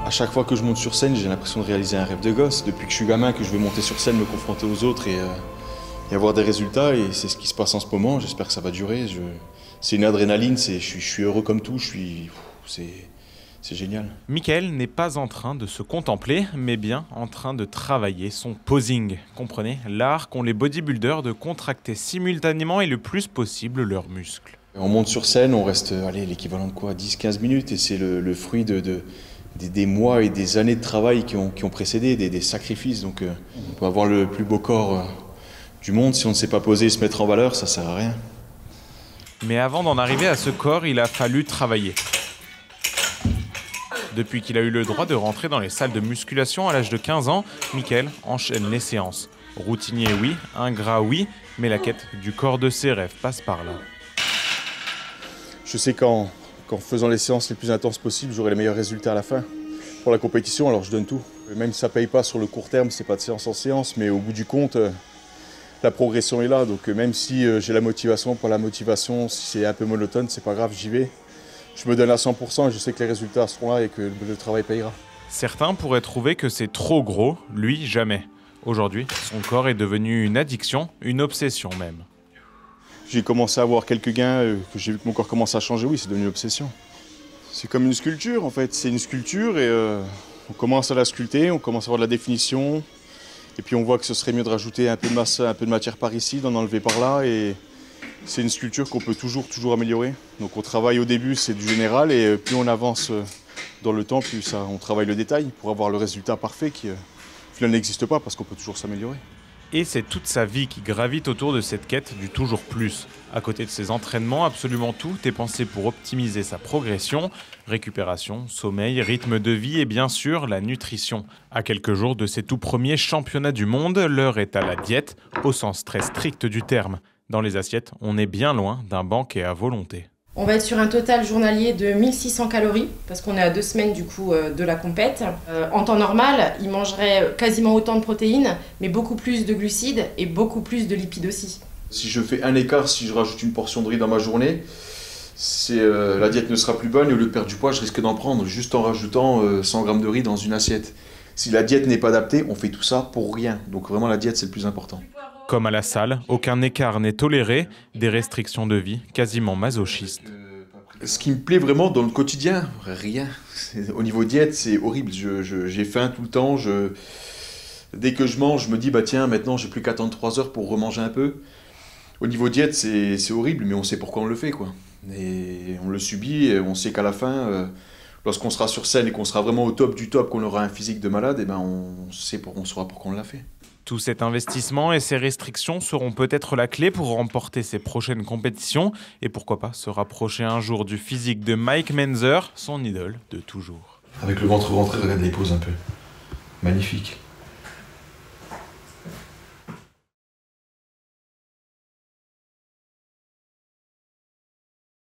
À chaque fois que je monte sur scène, j'ai l'impression de réaliser un rêve de gosse. Depuis que je suis gamin, que je vais monter sur scène, me confronter aux autres et avoir des résultats. Et c'est ce qui se passe en ce moment. J'espère que ça va durer. C'est une adrénaline, je suis heureux comme tout. C'est génial. Mickaël n'est pas en train de se contempler, mais bien en train de travailler son posing. Comprenez, l'art qu'ont les bodybuilders de contracter simultanément et le plus possible leurs muscles. On monte sur scène, on reste l'équivalent de quoi, 10-15 minutes, et c'est le fruit des mois et des années de travail qui ont précédé, des sacrifices. Donc on peut avoir le plus beau corps du monde, si on ne sait pas poser et se mettre en valeur, ça sert à rien. Mais avant d'en arriver à ce corps, il a fallu travailler. Depuis qu'il a eu le droit de rentrer dans les salles de musculation à l'âge de 15 ans, Mickaël enchaîne les séances. Routinier oui, ingrat oui, mais la quête du corps de ses rêves passe par là. Je sais qu'en faisant les séances les plus intenses possibles, j'aurai les meilleurs résultats à la fin. Pour la compétition, alors je donne tout. Même si ça ne paye pas sur le court terme, c'est pas de séance en séance, mais au bout du compte, la progression est là. Donc même si j'ai la motivation, pas la motivation, si c'est un peu monotone, c'est pas grave, j'y vais. Je me donne à 100% et je sais que les résultats seront là et que le travail payera. Certains pourraient trouver que c'est trop gros, lui jamais. Aujourd'hui, son corps est devenu une addiction, une obsession même. J'ai commencé à avoir quelques gains, que j'ai vu que mon corps commence à changer, oui, c'est devenu une obsession. C'est comme une sculpture en fait, c'est une sculpture et on commence à la sculpter, on commence à avoir de la définition. Et puis on voit que ce serait mieux de rajouter un peu de masse, un peu de matière par ici, d'en enlever par là. Et c'est une sculpture qu'on peut toujours améliorer. Donc on travaille au début, c'est du général, et plus on avance dans le temps, plus on travaille le détail pour avoir le résultat parfait qui finalement n'existe pas parce qu'on peut toujours s'améliorer. Et c'est toute sa vie qui gravite autour de cette quête du toujours plus. À côté de ses entraînements, absolument tout est pensé pour optimiser sa progression, récupération, sommeil, rythme de vie et bien sûr la nutrition. À quelques jours de ses tout premiers championnats du monde, l'heure est à la diète, au sens très strict du terme. Dans les assiettes, on est bien loin d'un banquet à volonté. On va être sur un total journalier de 1600 calories, parce qu'on est à 2 semaines du coup de la compète. En temps normal, il mangerait quasiment autant de protéines, mais beaucoup plus de glucides et beaucoup plus de lipides aussi. Si je fais un écart, si je rajoute une portion de riz dans ma journée, la diète ne sera plus bonne et au lieu de perdre du poids, je risque d'en prendre juste en rajoutant 100 grammes de riz dans une assiette. Si la diète n'est pas adaptée, on fait tout ça pour rien. Donc vraiment la diète, c'est le plus important. Comme à la salle, aucun écart n'est toléré, des restrictions de vie quasiment masochistes. Ce qui me plaît vraiment dans le quotidien, rien. Au niveau diète, c'est horrible. J'ai faim tout le temps. Dès que je mange, je me dis, bah tiens, maintenant j'ai plus qu'à attendre 3 heures pour remanger un peu. Au niveau diète, c'est horrible, mais on sait pourquoi on le fait, quoi. Et on le subit, et on sait qu'à la fin, lorsqu'on sera sur scène et qu'on sera vraiment au top du top, qu'on aura un physique de malade, et ben on saura pourquoi on l'a fait. Tout cet investissement et ces restrictions seront peut-être la clé pour remporter ses prochaines compétitions et pourquoi pas se rapprocher un jour du physique de Mike Mentzer, son idole de toujours. Avec le ventre rentré, regarde les poses un peu. Magnifique.